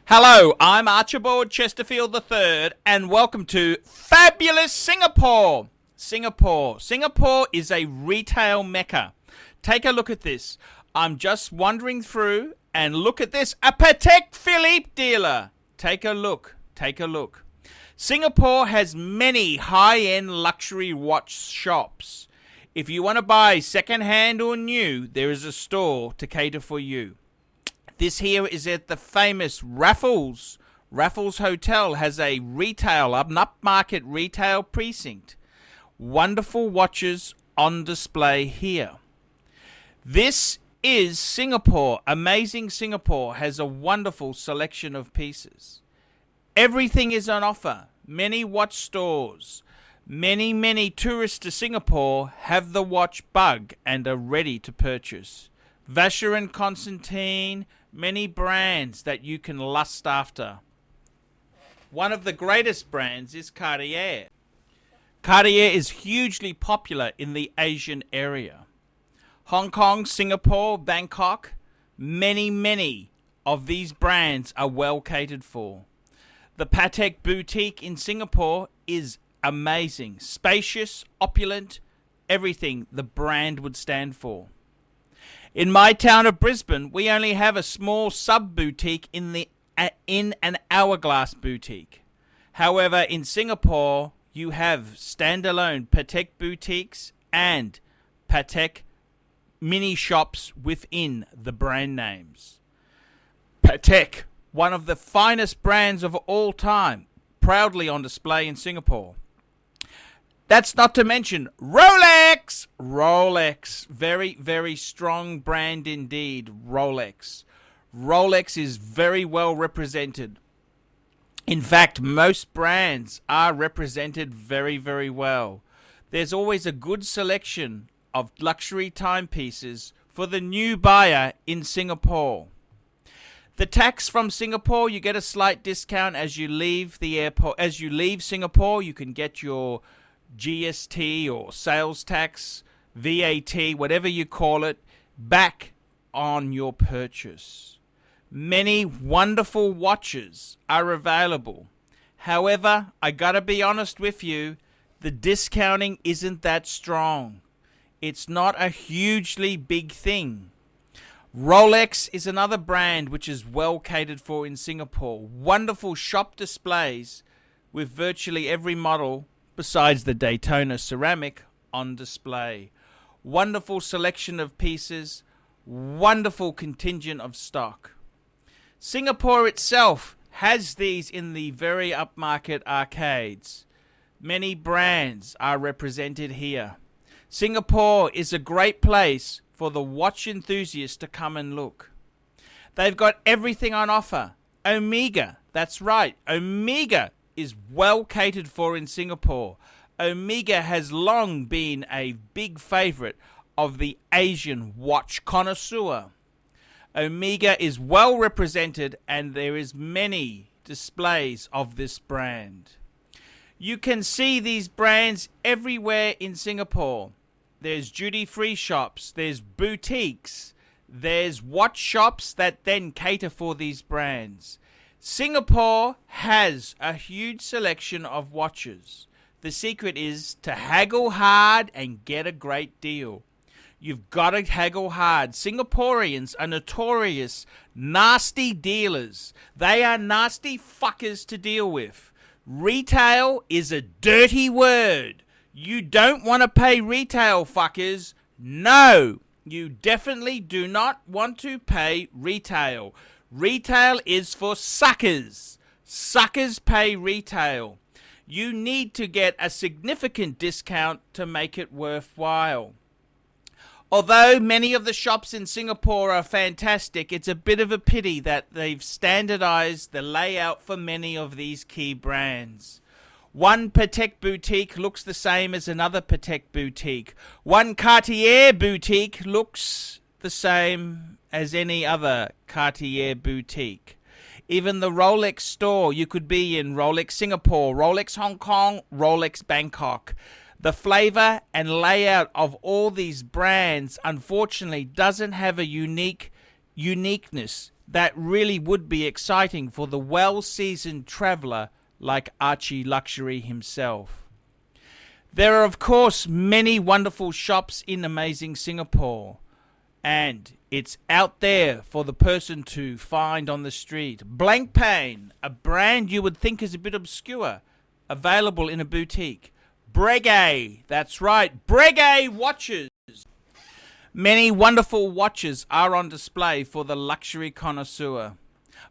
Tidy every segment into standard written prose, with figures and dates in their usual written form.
Hello, I'm Archibald Chesterfield III, and welcome to fabulous Singapore. Singapore is a retail mecca. Take a look at this. I'm just wandering through, and look at this, a Patek Philippe dealer. Take a look. Singapore has many high-end luxury watch shops. If you want to buy second-hand or new, there is a store to cater for you. This here is at the famous Raffles. Raffles Hotel has a retail, an upmarket retail precinct. Wonderful watches on display here. This is Singapore. Amazing Singapore has a wonderful selection of pieces. Everything is on offer. Many watch stores. Many tourists to Singapore have the watch bug and are ready to purchase. Vacheron Constantin, many brands that you can lust after. One of the greatest brands is Cartier. Cartier is hugely popular in the Asian area. Hong Kong, Singapore, Bangkok, many of these brands are well catered for. The Patek boutique in Singapore is amazing, spacious, opulent, everything the brand would stand for. In my town of Brisbane, we only have a small sub-boutique in an Hourglass boutique. However, in Singapore, you have standalone Patek boutiques and Patek mini shops within the brand names. Patek, one of the finest brands of all time, proudly on display in Singapore. That's not to mention Rolex. Rolex, very strong brand indeed, Rolex. Rolex is very well represented. In fact, most brands are represented very well. There's always a good selection of luxury timepieces for the new buyer in Singapore. The tax from Singapore, you get a slight discount as you leave the airport. As you leave Singapore, you can get your GST or sales tax, VAT, whatever you call it, back on your purchase. Many wonderful watches are available. However, I gotta be honest with you, the discounting isn't that strong. It's not a hugely big thing. Rolex is another brand which is well catered for in Singapore. Wonderful shop displays with virtually every model besides the Daytona ceramic on display. Wonderful selection of pieces, wonderful contingent of stock. Singapore itself has these in the very upmarket arcades. Many brands are represented here. Singapore is a great place for the watch enthusiast to come and look. They've got everything on offer. Omega, that's right, Omega is well catered for in Singapore. Omega has long been a big favorite of the Asian watch connoisseur. Omega is well represented and there is many displays of this brand. You can see these brands everywhere in Singapore. There's duty-free shops, there's boutiques, there's watch shops that then cater for these brands. Singapore has a huge selection of watches. The secret is to haggle hard and get a great deal. You've got to haggle hard. Singaporeans are notorious nasty dealers. They are nasty fuckers to deal with. Retail is a dirty word. You don't want to pay retail, fuckers. No, you definitely do not want to pay retail. Retail is for suckers. Suckers pay retail. You need to get a significant discount to make it worthwhile. Although many of the shops in Singapore are fantastic, it's a bit of a pity that they've standardized the layout for many of these key brands. One Patek boutique looks the same as another Patek boutique. One Cartier boutique looks the same as any other Cartier boutique. Even the Rolex store, you could be in Rolex Singapore, Rolex Hong Kong, Rolex Bangkok. The flavor and layout of all these brands, unfortunately, doesn't have a uniqueness that really would be exciting for the well-seasoned traveler like ArchieLuxury himself. There are, of course, many wonderful shops in amazing Singapore, and it's out there for the person to find on the street. Blank Pain, a brand you would think is a bit obscure, available in a boutique. Breguet, that's right, Breguet watches. Many wonderful watches are on display for the luxury connoisseur.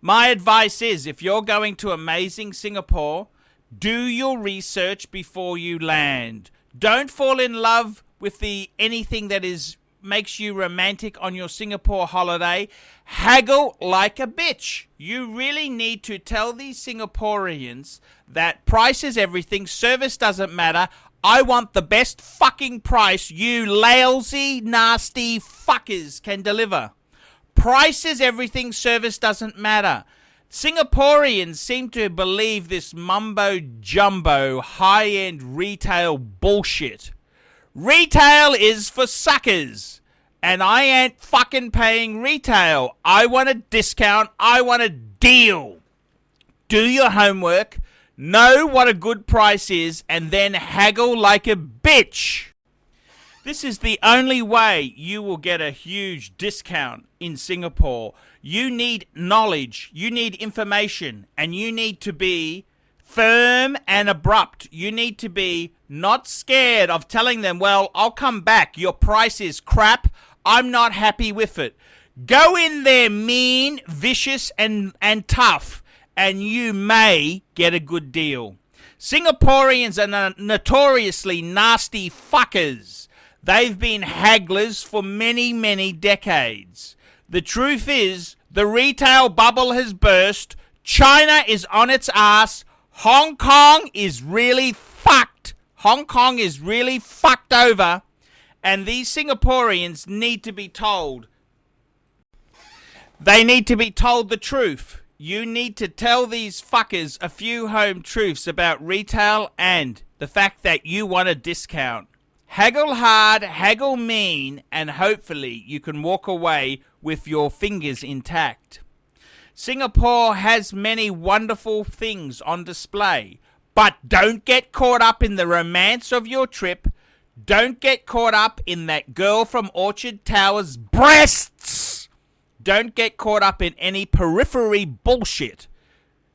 My advice is, if you're going to amazing Singapore, do your research before you land. Don't fall in love with anything that makes you romantic on your Singapore holiday. Haggle like a bitch. You really need to tell these Singaporeans that price is everything, service doesn't matter. I want the best fucking price you lazy, nasty fuckers can deliver. Price is everything, service doesn't matter. Singaporeans seem to believe this mumbo-jumbo, high-end retail bullshit. Retail is for suckers, and I ain't fucking paying retail. I want a discount. I want a deal. Do your homework, know what a good price is, and then haggle like a bitch. This is the only way you will get a huge discount in Singapore. You need knowledge, you need information, and you need to be firm and abrupt. You need to be not scared of telling them, well, I'll come back. Your price is crap. I'm not happy with it. Go in there mean, vicious, and tough, and you may get a good deal. Singaporeans are notoriously nasty fuckers. They've been hagglers for many, many decades. The truth is, the retail bubble has burst. China is on its ass. Hong Kong is really fucked. Hong Kong is really fucked over. And these Singaporeans need to be told. They need to be told the truth. You need to tell these fuckers a few home truths about retail and the fact that you want a discount. Haggle hard, haggle mean, and hopefully you can walk away with your fingers intact. Singapore has many wonderful things on display, but don't get caught up in the romance of your trip. Don't get caught up in that girl from Orchard Towers' breasts. Don't get caught up in any periphery bullshit.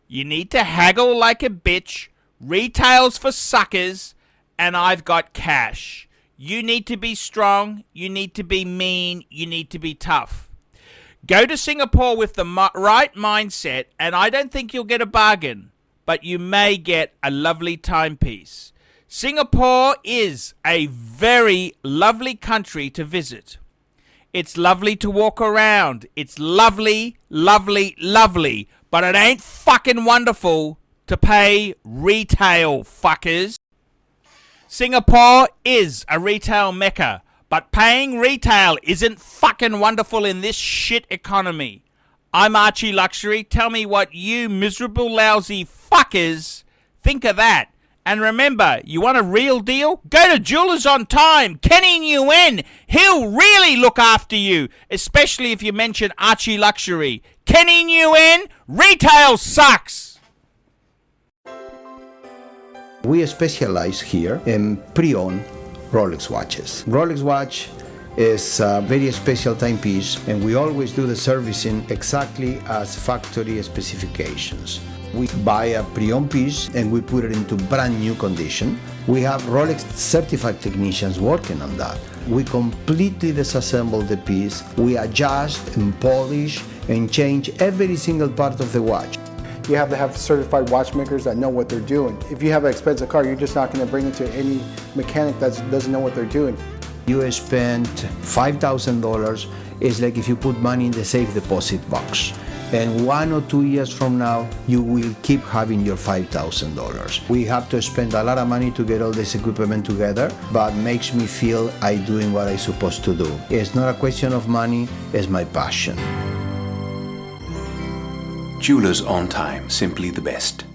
You need to haggle like a bitch. Retail's for suckers. And I've got cash. You need to be strong, you need to be mean, you need to be tough. Go to Singapore with the right mindset, and I don't think you'll get a bargain, but you may get a lovely timepiece. Singapore is a very lovely country to visit. It's lovely to walk around. It's lovely, lovely, lovely, but it ain't fucking wonderful to pay retail, fuckers. Singapore is a retail mecca, but paying retail isn't fucking wonderful in this shit economy. I'm ArchieLuxury. Tell me what you miserable, lousy fuckers think of that. And remember, you want a real deal? Go to Jewellers on Time. Kenny Nguyen. He'll really look after you, especially if you mention ArchieLuxury. Kenny Nguyen, retail sucks. We specialize here in pre-owned Rolex watches. Rolex watch is a very special timepiece, and we always do the servicing exactly as factory specifications. We buy a pre-owned piece and we put it into brand new condition. We have Rolex certified technicians working on that. We completely disassemble the piece. We adjust and polish and change every single part of the watch. You have to have certified watchmakers that know what they're doing. If you have an expensive car, you're just not going to bring it to any mechanic that doesn't know what they're doing. You spend $5,000, it's like if you put money in the safe deposit box. And 1 or 2 years from now, you will keep having your $5,000. We have to spend a lot of money to get all this equipment together, but makes me feel I'm doing what I'm supposed to do. It's not a question of money, it's my passion. Jewellers on Time, simply the best.